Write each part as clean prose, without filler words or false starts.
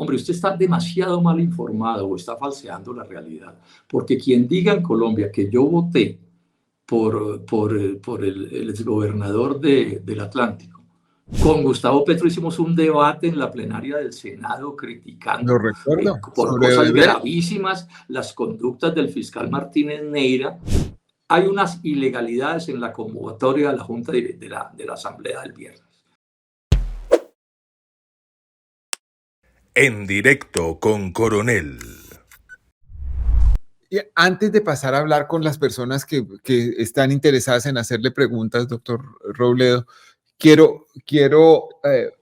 Hombre, usted está demasiado mal informado o está falseando la realidad, porque quien diga en Colombia que yo voté por el exgobernador del Atlántico, con Gustavo Petro hicimos un debate en la plenaria del Senado criticando Lo recuerdo, por cosas gravísimas las conductas del fiscal Martínez Neira. Hay unas ilegalidades en la convocatoria de la Junta de la Asamblea del viernes. En directo con Coronel. Y antes de pasar a hablar con las personas que están interesadas en hacerle preguntas, doctor Robledo, quiero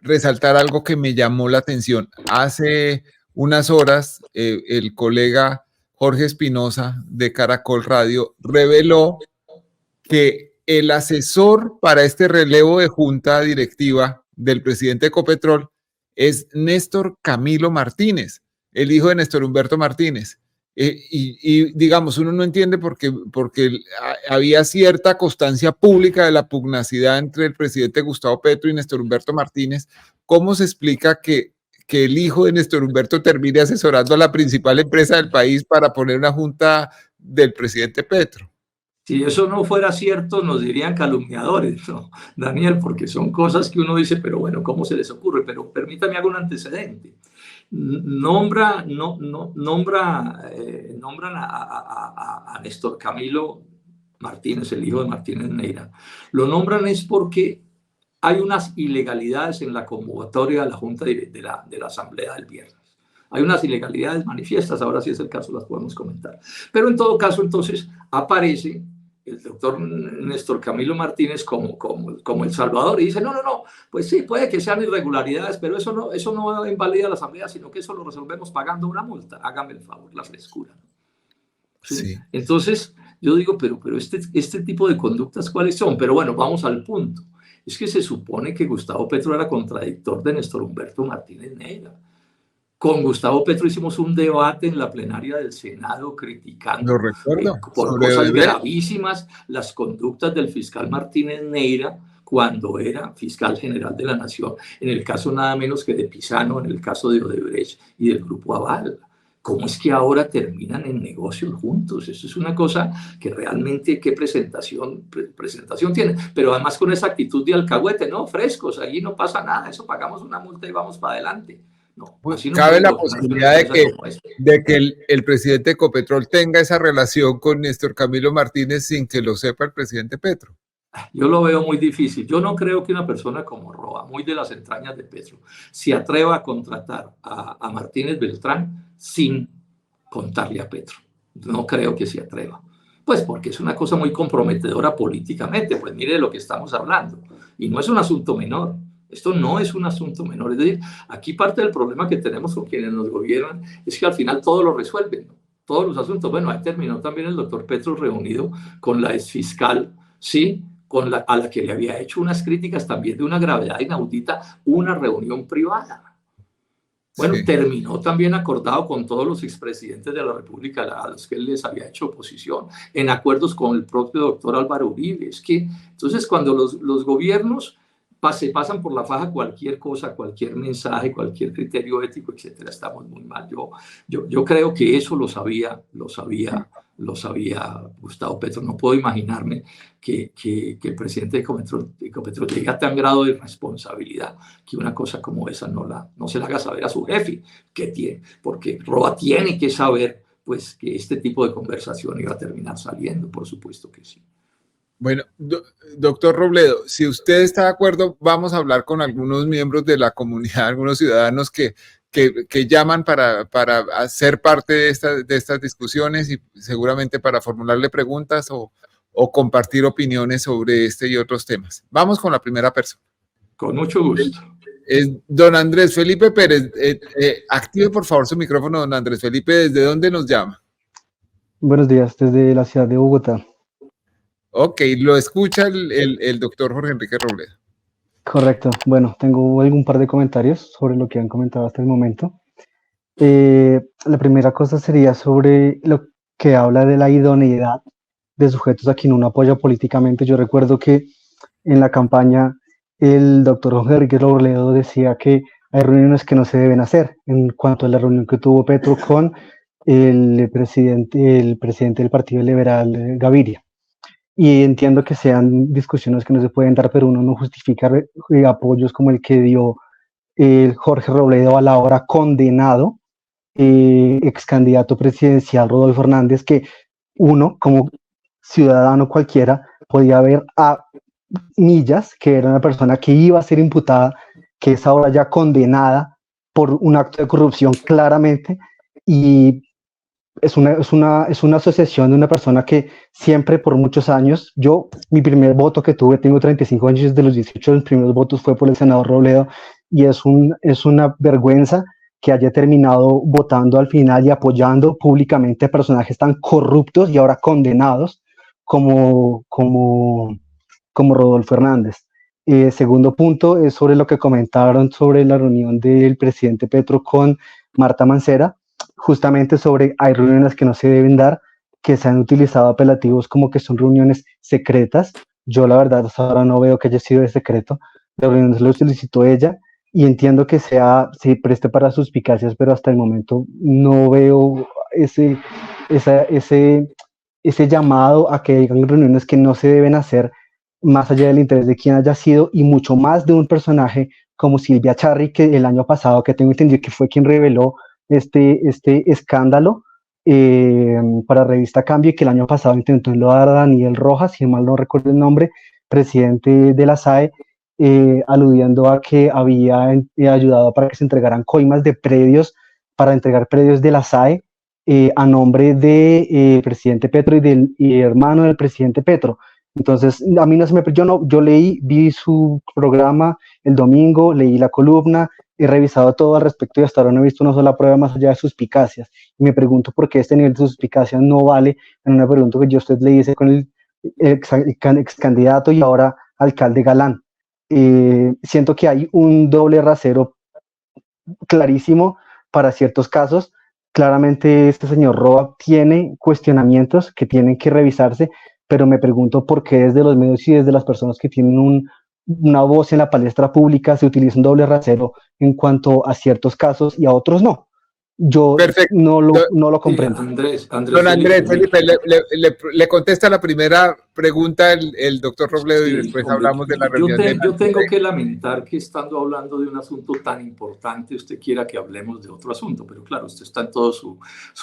resaltar algo que me llamó la atención. Hace unas horas, el colega Jorge Espinosa de Caracol Radio reveló que el asesor para este relevo de junta directiva del presidente de Ecopetrol es Néstor Camilo Martínez, el hijo de Néstor Humberto Martínez. Y digamos, uno no entiende porque había cierta constancia pública de la pugnacidad entre el presidente Gustavo Petro y Néstor Humberto Martínez. ¿Cómo se explica que el hijo de Néstor Humberto termine asesorando a la principal empresa del país para poner una junta del presidente Petro? Si eso no fuera cierto, nos dirían calumniadores, ¿no, Daniel? Porque son cosas que uno dice, pero bueno, ¿cómo se les ocurre? Pero permítame hago un antecedente. Nombran a Néstor Camilo Martínez, el hijo de Martínez Neira. Lo nombran es porque hay unas ilegalidades en la convocatoria de la Junta de la Asamblea del viernes. Hay unas ilegalidades manifiestas, ahora si es el caso las podemos comentar. Pero en todo caso, entonces, aparece el doctor Néstor Camilo Martínez como el salvador y dice, no, pues sí, puede que sean irregularidades, pero eso no invalida la Asamblea, sino que eso lo resolvemos pagando una multa. Hágame el favor, la frescura. ¿Sí? Sí. Entonces, yo digo, pero este tipo de conductas, ¿cuáles son? Pero bueno, vamos al punto. Es que se supone que Gustavo Petro era contradictor de Néstor Humberto Martínez Neira. Con Gustavo Petro hicimos un debate en la plenaria del Senado criticando por cosas gravísimas las conductas del fiscal Martínez Neira cuando era fiscal general de la Nación, en el caso nada menos que de Pisano, en el caso de Odebrecht y del Grupo Aval. ¿Cómo es que ahora terminan en negocios juntos? Eso es una cosa que realmente, ¿qué presentación tiene? Pero además con esa actitud de alcahuete, ¿no? Frescos, allí no pasa nada, eso pagamos una multa y vamos para adelante. No, pues no cabe la posibilidad de que el presidente de Ecopetrol tenga esa relación con Néstor Camilo Martínez sin que lo sepa el presidente Petro. Yo lo veo muy difícil. Yo no creo que una persona como Roa, muy de las entrañas de Petro, se atreva a contratar a Martínez Beltrán sin contarle a Petro. No creo que se atreva. Pues porque es una cosa muy comprometedora políticamente. Pues mire de lo que estamos hablando. Y no es un asunto menor. Esto no es un asunto menor. Es decir, aquí parte del problema que tenemos con quienes nos gobiernan es que al final todo lo resuelven, ¿no? Todos los asuntos. Bueno, ahí terminó también el doctor Petro reunido con la exfiscal, ¿sí? A la que le había hecho unas críticas también de una gravedad inaudita, una reunión privada. Bueno, sí. Terminó también acordado con todos los expresidentes de la República a los que él les había hecho oposición, en acuerdos con el propio doctor Álvaro Uribe. Es que, entonces, cuando los gobiernos se pasan por la faja cualquier cosa, cualquier mensaje, cualquier criterio ético, etcétera, estamos muy mal. Yo creo que eso lo sabía Gustavo Petro. No puedo imaginarme que el presidente de Ecopetrol llegue a tan grado de irresponsabilidad que una cosa como esa no se la haga saber a su jefe, que tiene, porque Roa tiene que saber pues, que este tipo de conversación iba a terminar saliendo, por supuesto que sí. Bueno, doctor Robledo, si usted está de acuerdo, vamos a hablar con algunos miembros de la comunidad, algunos ciudadanos que llaman para ser parte de estas discusiones y seguramente para formularle preguntas o compartir opiniones sobre este y otros temas. Vamos con la primera persona. Con mucho gusto. Don Andrés Felipe Pérez, active por favor su micrófono, don Andrés Felipe, ¿desde dónde nos llama? Buenos días, desde la ciudad de Bogotá. Ok, lo escucha el doctor Jorge Enrique Robledo. Correcto. Bueno, tengo algún par de comentarios sobre lo que han comentado hasta el momento. La primera cosa sería sobre lo que habla de la idoneidad de sujetos a quien uno apoya políticamente. Yo recuerdo que en la campaña el doctor Jorge Enrique Robledo decía que hay reuniones que no se deben hacer. En cuanto a la reunión que tuvo Petro con el presidente del Partido Liberal, Gaviria. Y entiendo que sean discusiones que no se pueden dar, pero uno no justifica apoyos como el que dio Jorge Robledo, a la hora condenado ex candidato presidencial Rodolfo Hernández, que uno como ciudadano cualquiera podía ver a millas que era una persona que iba a ser imputada, que es ahora ya condenada por un acto de corrupción claramente, y es una asociación de una persona que siempre por muchos años, mi primer voto que tuve, tengo 35 años, desde los 18 los primeros votos fue por el senador Robledo, y es una vergüenza que haya terminado votando al final y apoyando públicamente a personajes tan corruptos y ahora condenados como Rodolfo Hernández. Segundo punto es sobre lo que comentaron sobre la reunión del presidente Petro con Marta Mancera, justamente sobre hay reuniones que no se deben dar, que se han utilizado apelativos como que son reuniones secretas. Yo la verdad hasta ahora no veo que haya sido de secreto, la reunión lo solicitó ella y entiendo que se preste para suspicacias, pero hasta el momento no veo ese llamado a que hayan reuniones que no se deben hacer más allá del interés de quien haya sido, y mucho más de un personaje como Silvia Charri, que el año pasado, que tengo entendido que fue quien reveló este escándalo para Revista Cambio, y que el año pasado intentó enlodar a Daniel Rojas, si mal no recuerdo el nombre, presidente de la SAE, aludiendo a que había ayudado para que se entregaran coimas de predios, para entregar predios de la SAE a nombre del presidente Petro y del hermano del presidente Petro. Entonces, a mí no se me... Yo vi su programa el domingo, leí la columna, he revisado todo al respecto y hasta ahora no he visto una sola prueba más allá de suspicacias. Y me pregunto por qué este nivel de suspicacia no vale en una pregunta que yo a usted le hice con el ex candidato y ahora alcalde Galán. Siento que hay un doble rasero clarísimo para ciertos casos. Claramente este señor Roa tiene cuestionamientos que tienen que revisarse, pero me pregunto por qué desde los medios y desde las personas que tienen una voz en la palestra pública se utiliza un doble rasero en cuanto a ciertos casos y a otros no. Yo no lo comprendo. Don Andrés Felipe, le contesta la primera pregunta el doctor Robledo, y después hablamos de la reunión. Yo tengo que lamentar que estando hablando de un asunto tan importante usted quiera que hablemos de otro asunto, pero claro, usted está en todo su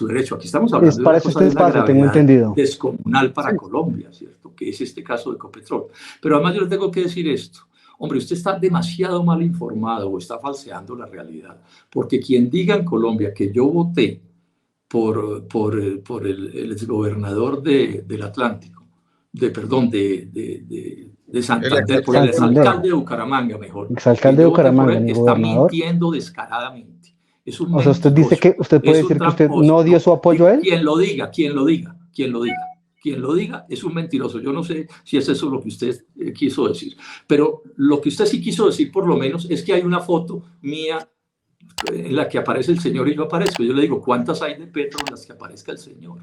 derecho. Aquí estamos hablando de una cosa de una gravedad descomunal para Colombia, ¿cierto? Que es este caso de Ecopetrol. Pero además yo le tengo que decir esto. Hombre, usted está demasiado mal informado o está falseando la realidad, porque quien diga en Colombia que yo voté por el exgobernador del Atlántico, de Santander, por el exalcalde de Bucaramanga, mejor. Exalcalde de Bucaramanga, está mintiendo descaradamente. Es un o sea, usted dice que usted puede decir que usted no dio su apoyo a él. Quien lo diga. Quien lo diga es un mentiroso. Yo no sé si es eso lo que usted quiso decir, pero lo que usted sí quiso decir por lo menos es que hay una foto mía en la que aparece el señor y yo aparezco. Yo le digo, ¿cuántas hay de Petro en las que aparezca el señor?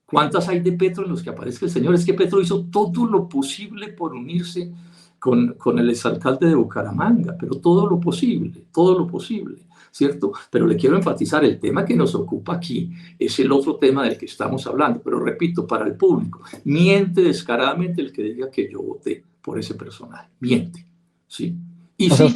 ¿Cuántas hay de Petro en las que aparezca el señor? Es que Petro hizo todo lo posible por unirse con el exalcalde de Bucaramanga, pero todo lo posible, ¿cierto? Pero le quiero enfatizar, el tema que nos ocupa aquí es el otro tema del que estamos hablando, pero repito, para el público, miente descaradamente el que diga que yo voté por ese personaje, miente, ¿sí? Y sí,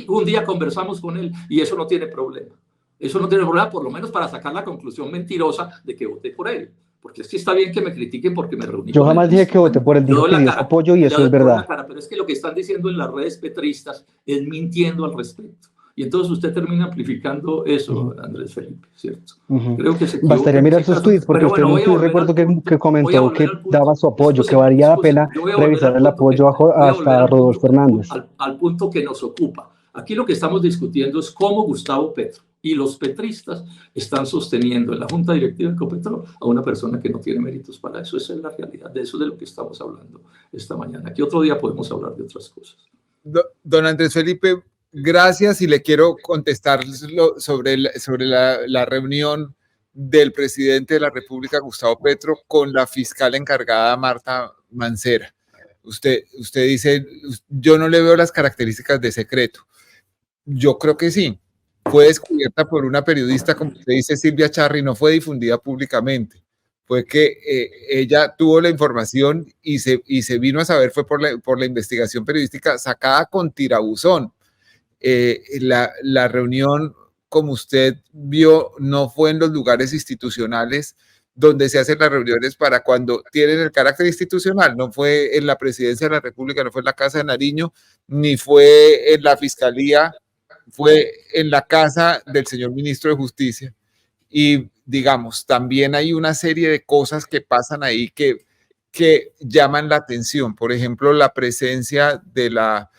un día conversamos con él y eso no tiene problema. Eso no tiene problema, por lo menos para sacar la conclusión mentirosa de que voté por él. Porque es que está bien que me critiquen porque me reuní. Yo jamás dije que voté por él, dijo que dio apoyo y eso es verdad. Pero es que lo que están diciendo en las redes petristas es mintiendo al respecto. Y entonces usted termina amplificando eso, Andrés Felipe, ¿cierto? Creo que se equivoca. Bastaría mirar sus tweets, porque usted en un tweet recuerdo que comentó que daba su apoyo, que valía la pena revisar el apoyo hasta Rodolfo Hernández. Al punto que nos ocupa. Aquí lo que estamos discutiendo es cómo Gustavo Petro y los petristas están sosteniendo en la Junta Directiva de Ecopetrol a una persona que no tiene méritos para eso. Esa es la realidad, de eso es de lo que estamos hablando esta mañana. Aquí otro día podemos hablar de otras cosas. Don Andrés Felipe, gracias, y le quiero contestar sobre la reunión del presidente de la República, Gustavo Petro, con la fiscal encargada, Marta Mancera. Usted dice, yo no le veo las características de secreto. Yo creo que sí. Fue descubierta por una periodista, como usted dice, Silvia Charri, no fue difundida públicamente. Fue que ella tuvo la información y se vino a saber, fue por la investigación periodística sacada con tirabuzón. La reunión, como usted vio, no fue en los lugares institucionales donde se hacen las reuniones para cuando tienen el carácter institucional, no fue en la Presidencia de la República, no fue en la Casa de Nariño, ni fue en la Fiscalía, fue en la casa del señor Ministro de Justicia. Y digamos, también hay una serie de cosas que pasan ahí que llaman la atención. Por ejemplo, la presencia de la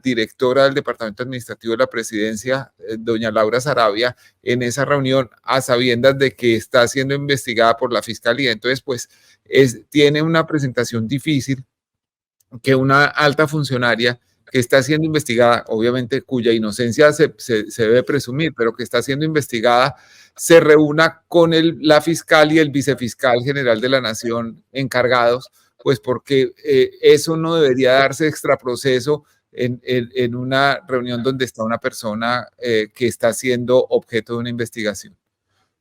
directora del Departamento Administrativo de la Presidencia, doña Laura Sarabia, en esa reunión a sabiendas de que está siendo investigada por la Fiscalía. Entonces, pues, tiene una presentación difícil que una alta funcionaria que está siendo investigada, obviamente cuya inocencia se debe presumir, pero que está siendo investigada, se reúna con la fiscal y el vicefiscal general de la Nación encargados, pues porque eso no debería darse extraproceso en una reunión donde está una persona que está siendo objeto de una investigación.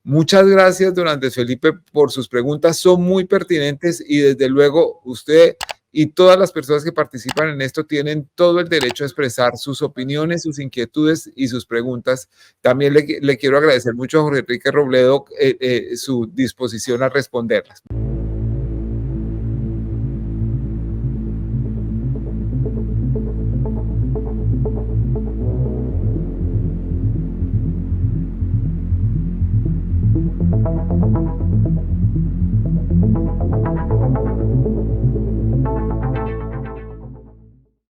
Muchas gracias, don Andrés Felipe, por sus preguntas. Son muy pertinentes y desde luego usted y todas las personas que participan en esto tienen todo el derecho a expresar sus opiniones, sus inquietudes y sus preguntas. También le quiero agradecer mucho a Jorge Enrique Robledo su disposición a responderlas.